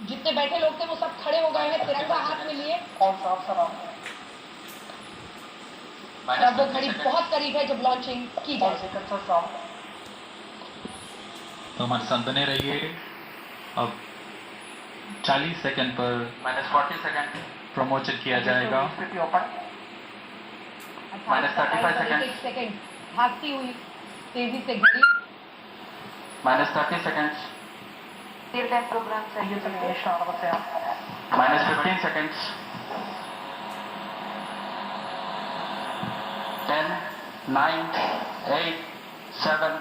जितने बैठे लोग थे वो सब खड़े हो गए हैं, तिरंगा हाथ में लिए। अब वो घड़ी बहुत करीब है जब लॉन्चिंग की जाए। तो हमारे साथ बने रहिए। अब 40 सेकंड पर -40 सेकंड प्रमोशन किया जाएगा। -35 सेकंड भागती हुई तेजी से घड़ी। -30 सेकंड। प्रोग्राम चाहिए -15 second. 10, 9, 8, 7,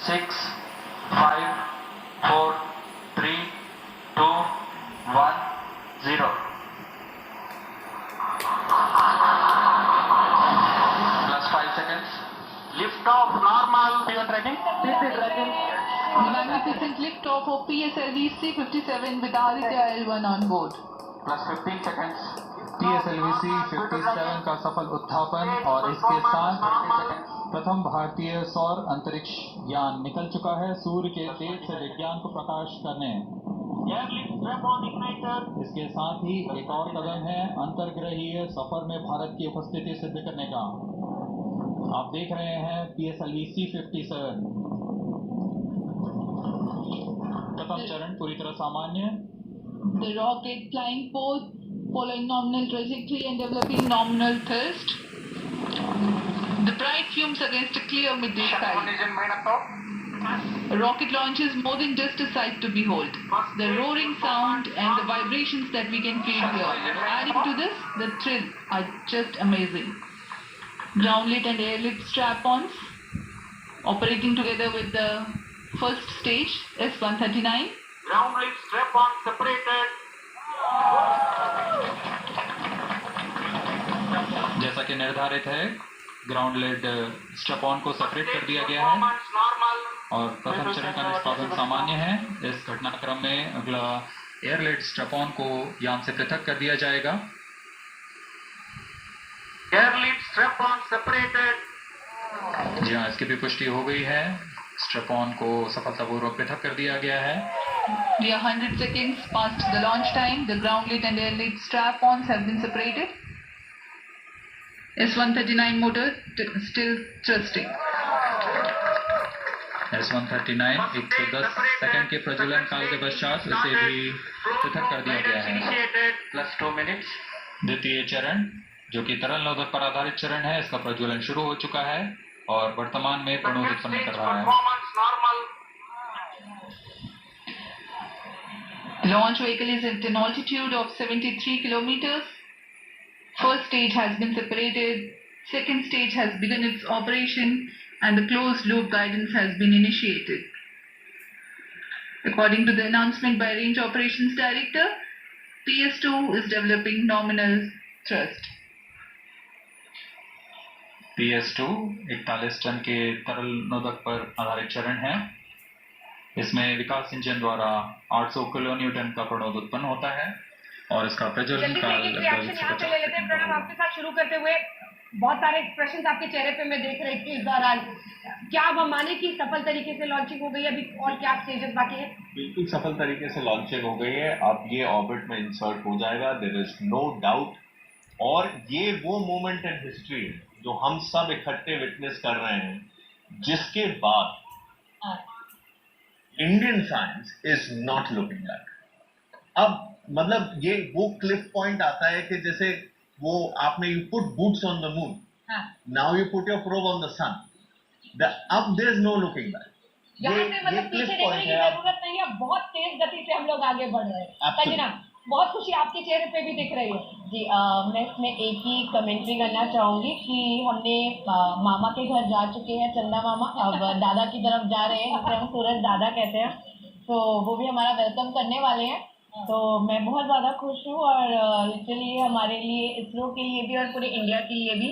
6, 5, 4, 3, 2, 1, 0. +5 seconds. Lift off normal. Tracking. Magnificent lift off of PSLV C-57 with Aditya L1 on board. +15 seconds. PSLV C-57 का सफल उत्थापन और इसके साथ प्रथम भारतीय सौर अंतरिक्ष यान निकल चुका है सूर्य के तेज से विज्ञान को प्रकाश करने। इसके साथ ही एक और कदम है अंतर्ग्रहीय सफर में भारत की उपस्थिति सिद्ध करने का। आप देख रहे हैं PSLV C-57 प्रथम चरण पूरी तरह सामान्य। The rocket flying forth, following nominal trajectory and developing nominal thrust. The bright fumes against a clear midday sky. A rocket launch is more than just a sight to behold. The roaring sound and the vibrations that we can feel here. Adding to this, the thrill are just amazing. Ground-lit and air-lit strap-ons operating together with the first stage, S-139. Ground-lit strap-on separated. जैसा कि निर्धारित है ground lead strap-on को separate कर दिया गया है और प्रथम चरण का निष्पादन सामान्य है। इस घटनाक्रम में अगला एयर लेड स्ट्रैप-ऑन को यान से पृथक कर दिया जाएगा। Air-lit strap-on separated. जी हाँ, इसकी भी पुष्टि हो गई है। स्ट्रैप-ऑन को सफलतापूर्वक पृथक कर दिया गया है। We are 100 seconds past the launch time. The ground-lit and air-lit strap-ons have been separated. S-139 motor still thrusting. S-139 110 second के प्रज्वलन काल के पश्चात इसे भी पृथक कर दिया गया है। +2 minutes. द्वितीय चरण जो कि तरल नोदक पर आधारित चरण है, इसका प्रज्वलन शुरू हो चुका है और वर्तमान में प्रणोद उत्पन्न कर रहा है। Performance normal. The launch vehicle is at an altitude of 73 kilometers. First stage has been separated. Second stage has begun its operation and the closed loop guidance has been initiated. According to the announcement by Range Operations Director, PS2 is developing nominal thrust. PS2 41 ton के तरल नोदक पर आधारित चरण है। इसमें विकास engine द्वारा 800 kilo Newton का प्रणोद उत्पन्न होता है और इसका प्रज्वलन काल ले लेते हैं। प्रणव, आपके साथ शुरू करते हुए बहुत सारे एक्सप्रेशंस आपके चेहरे पे मैं देख रही थी इस दौरान। क्या आप माने कि सफल तरीके से लॉन्चिंग हो गई है? अभी और क्या स्टेजेस बाकी है? बिल्कुल सफल तरीके से लॉन्चिंग हो गई है। अब ये ऑर्बिट में इंसर्ट हो जाएगा, देयर इज नो डाउट। और ये वो मोमेंट इन हिस्ट्री है जो हम सब इकट्ठे विटनेस कर रहे हैं, जिसके बाद Indian science is not looking back. अब मतलब ये वो क्लिफ पॉइंट आता है कि जैसे वो आपने you put boots on the moon, now you put your probe on the sun, अब there is no looking back. यहाँ से मतलब पीछे देखने की जरूरत नहीं है, बहुत तेज गति से हम लोग आगे बढ़ रहे हैं। संजना, बहुत खुशी आपके चेहरे पे भी दिख रही है। जी, मैं इसमें एक ही कमेंट्री करना चाहूंगी कि हमने मामा के घर जा चुके हैं, चंदा मामा, अब दादा की तरफ जा रहे हैं, जिसे हम सूरज दादा कहते हैं, तो वो भी हमारा वेलकम करने वाले हैं। तो मैं बहुत ज़्यादा खुश हूँ और लिटरली हमारे लिए, इसरो के लिए भी और पूरे इंडिया के लिए भी,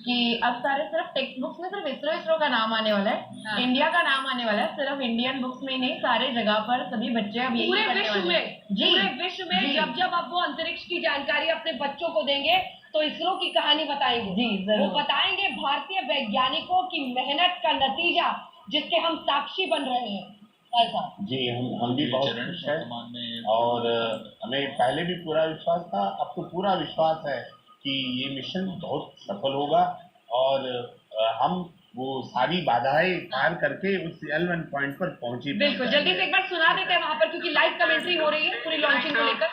कि अब सारे सिर्फ टेक्स्ट बुक्स में सिर्फ इसरो का नाम आने वाला है, इंडिया का नाम आने वाला है। सिर्फ इंडियन बुक्स में नहीं, सारे जगह पर सभी बच्चे अब यही पूरे विश्व में, पूरे विश्व में जब आप वो अंतरिक्ष की जानकारी अपने बच्चों को देंगे तो इसरो की कहानी बताएंगे। जी जरूर। वो बताएंगे भारतीय वैज्ञानिकों की मेहनत का नतीजा, जिसके हम साक्षी बन रहे हैं। ऐसा जी हम भी बहुत चरण खुश हैं वर्तमान में और हमें पहले भी पूरा विश्वास था, अब तो पूरा विश्वास है कि ये मिशन बहुत सफल होगा और हम वो सारी बाधाएं पार करके उस L1 पॉइंट पर पहुंचे। बिल्कुल, जल्दी से एक बार सुना देते हैं वहां पर, क्योंकि लाइव कमेंट्री हो रही है पूरी लॉन्चिंग को लेकर।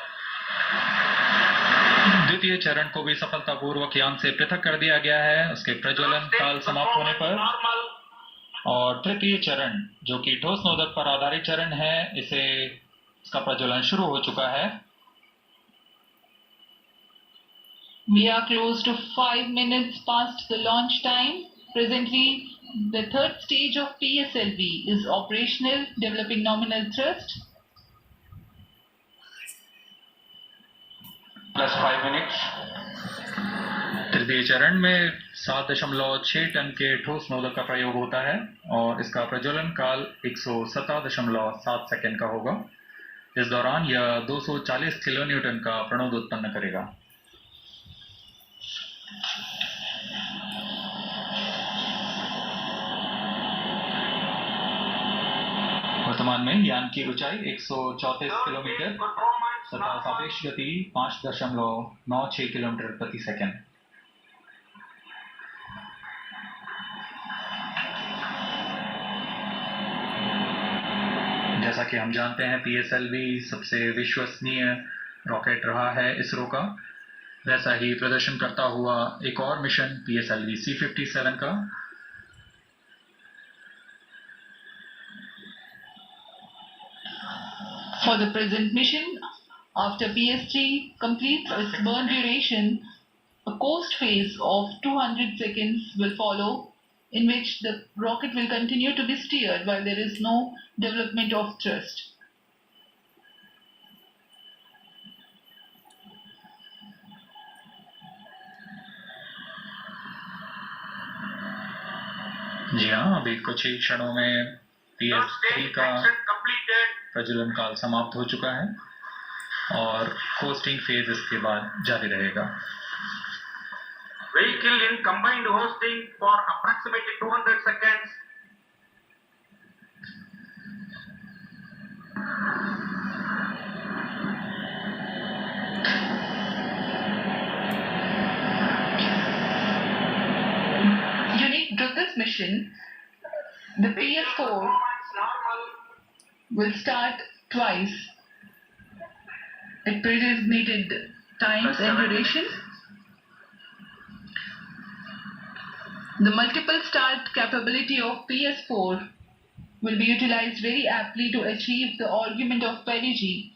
द्वितीय चरण को भी सफलतापूर्वक यान से पृथक कर दिया गया है उसके प्रज्वलन काल समाप्त होने पर। और तृतीय चरण जो कि ठोस नोदक पर आधारित चरण है, इसका प्रज्वलन शुरू हो चुका है। We are close to 5 minutes past the launch time. Presently, the third stage of PSLV is operational, developing nominal thrust. Plus 5 minutes. तृतीय चरण में 7.6 टन के ठोस नोदक का प्रयोग होता है और इसका प्रज्वलन काल 117.7 सेकंड का होगा। इस दौरान यह 240 किलोन्यूटन का प्रणोद उत्पन्न करेगा। वर्तमान में यान की ऊंचाई 134 किलोमीटर तथा सापेक्ष गति 5.96 किलोमीटर प्रति सेकंड। जैसा कि हम जानते हैं PSLV सबसे विश्वसनीय रॉकेट रहा है इसरो का, वैसा ही प्रदर्शन करता हुआ एक और मिशन PSLV C57 का। For the present mission, after PS3 completes its burn duration, a coast phase of 200 seconds will follow, in which the rocket will continue to be steered while there is no development of thrust. जी हाँ, अभी कुछ ही क्षणों में PS3 का प्रज्वलन काल समाप्त हो चुका है और कोस्टिंग फेज इसके बाद जारी रहेगा। Vehicle in combined hosting for approximately 200 seconds. Unique to this mission, the PS4 will start twice at predesignated times and duration. The multiple start capability of PS4 will be utilized very aptly to achieve the argument of perigee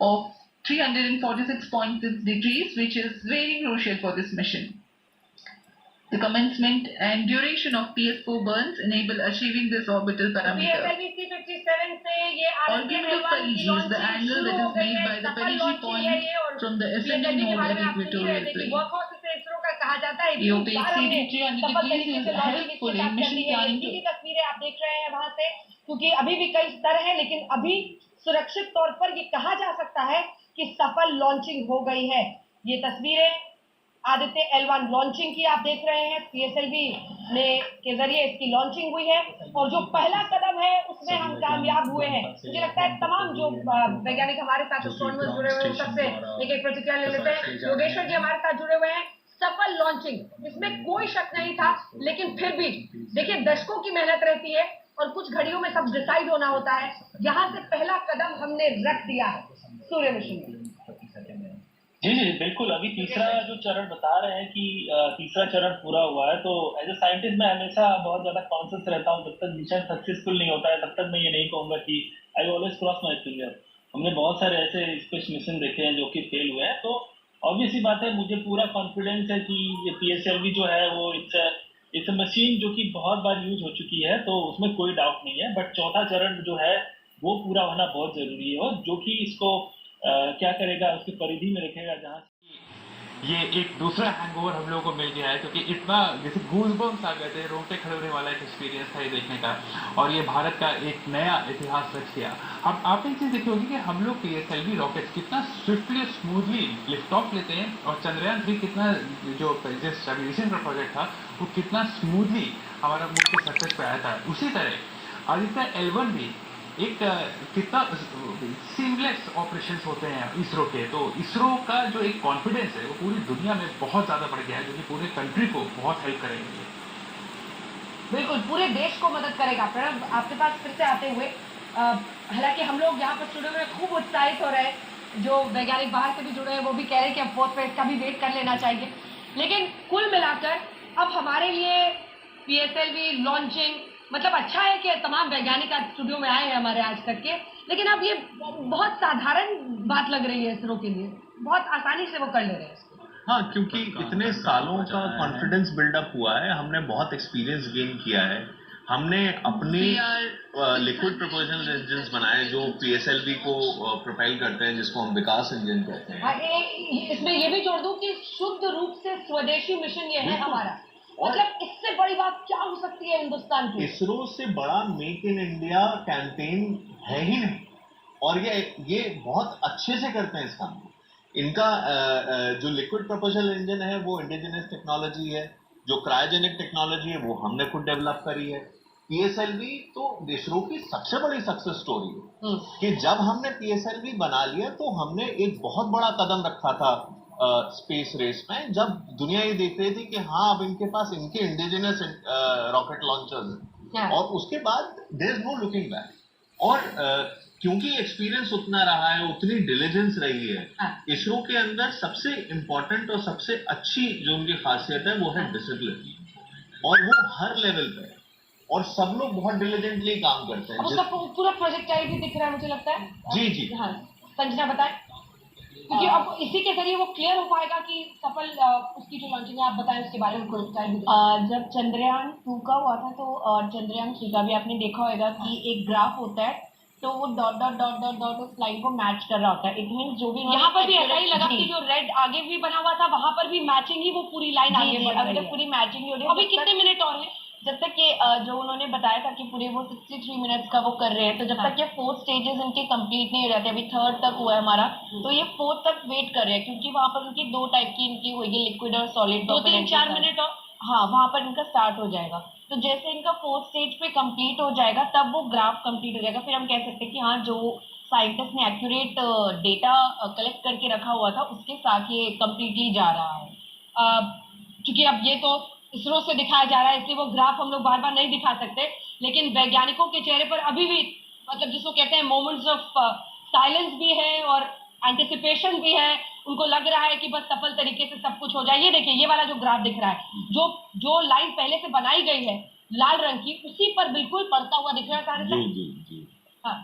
of 346.6 degrees, which is very crucial for this mission. The commencement and duration of PS4 burns enable achieving this orbital parameter. PSLV C57 से ये Argument of perigee is the angle that is made by the perigee point from the ascending node at equatorial plane. कहा जाता है EOP exceeding 300 degrees is helpful in mission planning. की तस्वीरें आप देख रहे हैं वहां से, क्योंकि अभी भी कई स्तर हैं, लेकिन अभी सुरक्षित तौर पर ये कहा जा सकता है कि सफल लॉन्चिंग हो गई है। ये तस्वीरें आदित्य L1 लॉन्चिंग की आप देख रहे हैं, PSLV के जरिए इसकी लॉन्चिंग हुई है और जो पहला कदम है उसमें हम कामयाब हुए हैं। मुझे लगता है तमाम जो वैज्ञानिक हमारे साथ एस्ट्रोनॉमर्स जुड़े हुए हैं सबसे एक प्रतिक्रिया ले लेते हैं। योगेश्वर जी हमारे साथ जुड़े हुए हैं। सफल लॉन्चिंग, इसमें कोई शक नहीं था, लेकिन फिर भी देखिए दशकों की मेहनत रहती है और कुछ घड़ियों में सब डिसाइड होना होता है। यहाँ से पहला कदम हमने रख दिया है सूर्य मिशन में। जी बिल्कुल। अभी तीसरा जो चरण बता रहे हैं कि तीसरा चरण पूरा हुआ है, तो एज ए साइंटिस्ट मैं हमेशा बहुत ज्यादा कॉन्शियस रहता हूँ। जब तक मिशन सक्सेसफुल नहीं होता है तब तक मैं ये नहीं कहूंगा कि I always cross my finger. हमने बहुत सारे ऐसे स्पेस मिशन देखे हैं जो कि फेल हुए हैं, तो ऑब्वियस ही बात है मुझे पूरा कॉन्फिडेंस है कि ये PSLV जो है वो इट्स मशीन जो कि बहुत बार यूज हो चुकी है, तो उसमें कोई डाउट नहीं है। बट चौथा चरण जो है वो पूरा होना बहुत जरूरी है, और जो कि इसको क्या करेगा उसकी परिधि में रखेगा, जहाँ ये एक दूसरा हैंगओवर हम लोगों को मिल गया है, क्योंकि इतना जैसे गूज़बम्स आ गए थे, रोंगटे खड़े होने वाला एक एक्सपीरियंस था ये देखने का, और ये भारत का एक नया इतिहास रच गया। अब आप एक चीज़ देखी होगी कि हम लोग PSLV रॉकेट कितना स्विफ्टली स्मूथली लिफ्ट ऑफ लेते हैं, और चंद्रयान 3 कितना जो जिस रिसेंट का प्रोजेक्ट था वो कितना स्मूथली हमारा मुख्य सरफेस पे आया था। उसी तरह आदित्य L1 भी एक कितना सीमलेस ऑपरेशंस होते हैं इसरो के, तो इसरो का जो एक कॉन्फिडेंस है वो पूरी दुनिया में बहुत ज्यादा बढ़ गया है, जो कि पूरे कंट्री को बहुत हेल्प करेंगे। बिल्कुल, पूरे देश को मदद करेगा। प्रणब, आपके पास फिर से आते हुए, हालांकि हम लोग यहाँ पर स्टूडियो में खूब उत्साहित हो रहे हैं, जो वैज्ञानिक बाहर से भी जुड़े हैं वो भी कह रहे हैं कि अब फोर्थ फेज का भी वेट कर लेना चाहिए, लेकिन कुल मिलाकर अब हमारे लिए PSLV लॉन्चिंग, मतलब अच्छा है कि तमाम वैज्ञानिक आज स्टूडियो में आए हैं हमारे आज तक के, लेकिन अब ये बहुत साधारण बात लग रही है इसरो के लिए, बहुत आसानी से वो कर ले रहे हैं। हाँ, क्योंकि इतने सालों का कॉन्फिडेंस बिल्डअप हुआ है, हमने बहुत एक्सपीरियंस गेन किया है, हमने अपनी लिक्विड प्रोपल्शन इंजन बनाए जो PSLV को प्रोपेल करते हैं, जिसको हम विकास इंजन कहते हैं। इसमें ये भी जोड़ दूं कि शुद्ध रूप से स्वदेशी मिशन ये है हमारा, मतलब इससे बड़ी बात क्या हो सकती है हिंदुस्तान की? इसरो से बड़ा मेक इन इंडिया कैंपेन है ही नहीं, और ये बहुत अच्छे से करते हैं इस काम को। इनका जो लिक्विड प्रोपल्शन इंजन है वो इंडिजिनस टेक्नोलॉजी है, जो क्रायोजेनिक टेक्नोलॉजी है वो हमने खुद डेवलप करी है। PSLV तो इसरो की सबसे बड़ी सक्सेस स्टोरी है कि जब हमने PSLV बना लिया तो हमने एक बहुत बड़ा कदम रखा था स्पेस रेस में, जब दुनिया ये देख रही थी कि हाँ अब इनके पास इनके इंडिजिनस रॉकेट लॉन्चर्स हैं, और उसके बाद there is no looking back. और क्योंकि एक्सपीरियंस उतना रहा है, उतनी डिलीजेंस रही है, इसरो के अंदर सबसे इम्पोर्टेंट और सबसे अच्छी जो उनकी खासियत है वो है डिसिप्लिन, और वो हर लेवल पे है, और सब लोग बहुत डिलीजेंटली काम करते हैं। उसका पूरा प्रोजेक्टाइल भी दिख रहा है मुझे लगता है। जी जी हाँ, संजना बताएं, क्योंकि अब इसी के जरिए वो क्लियर हो पाएगा कि सफल उसकी जो लॉन्चिंग है, आप बताएं उसके बारे में प्रोजेक्टाइल भी। जब चंद्रयान 2 का हुआ था तो चंद्रयान 3 का भी आपने देखा होगा कि एक ग्राफ होता है, तो वो dot dot dot dot dot उस लाइन को मैच कर रहा होता है। इट मीन जो भी यहाँ पर भी ऐसा ही लगा कि जो रेड आगे भी बना हुआ था वहां पर भी मैचिंग ही वो पूरी लाइन आगे बढ़ रही है। पूरी मैचिंग हो रही है। अभी कितने मिनट और है? जब तक कि जो उन्होंने बताया था कि पूरे वो 63 मिनट्स का वो कर रहे हैं, तो जब तक ये 4 स्टेजेस इनके कंप्लीट नहीं हो जाते, अभी 3rd तक हुआ है हमारा, तो ये 4th तक वेट कर रहे हैं, क्योंकि वहां पर उनकी 2 टाइप की इनकी होगी, लिक्विड और सॉलिड। 2-3-4 मिनट और हाँ, वहां पर इनका स्टार्ट हो जाएगा। तो जैसे इनका 4th स्टेज पे कंप्लीट हो जाएगा तब वो ग्राफ कंप्लीट हो जाएगा, फिर हम कह सकते हैं कि हाँ, जो साइंटिस्ट ने एक्यूरेट डेटा कलेक्ट करके रखा हुआ था उसके साथ ये कंप्लीटली जा रहा है। क्योंकि अब ये तो इसरो से दिखाया जा रहा है, इसलिए वो ग्राफ हम लोग बार बार नहीं दिखा सकते, लेकिन वैज्ञानिकों के चेहरे पर अभी भी, मतलब जिसको कहते हैं मोमेंट्स ऑफ साइलेंस भी है और एंटिसिपेशन भी है। उनको लग रहा है कि बस सफल तरीके से सब कुछ हो जाए। ये देखिए, ये वाला जो ग्राफ दिख रहा है, जो लाइन पहले से बनाई गई है लाल रंग की, उसी पर बिल्कुल पड़ता हुआ दिख रहा है सारे। जी जी जी। हाँ,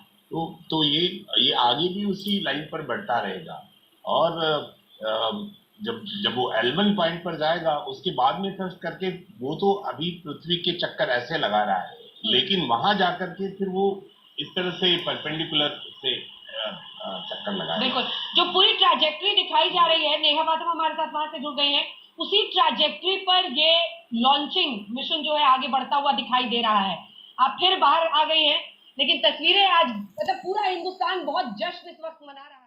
तो ये आगे भी उसी लाइन पर बढ़ता रहेगा, और जब वो L1 पॉइंट पर जाएगा उसके बाद में थ्रस्ट करके, वो तो अभी पृथ्वी के चक्कर ऐसे लगा रहा है, लेकिन वहां जाकर के फिर वो इस तरह से परपेंडिकुलर से चक्कर लगाएगा। बिल्कुल, जो पूरी ट्रैजेक्टरी दिखाई जा रही है, नेहा बातम हमारे साथ वहां से जुड़ गई है, उसी ट्रैजेक्टरी पर ये लॉन्चिंग मिशन जो है आगे बढ़ता हुआ दिखाई दे रहा है। आप फिर बाहर आ गई हैं, लेकिन तस्वीरें आज, मतलब पूरा हिंदुस्तान बहुत जश्न इस वक्त मना रहा है।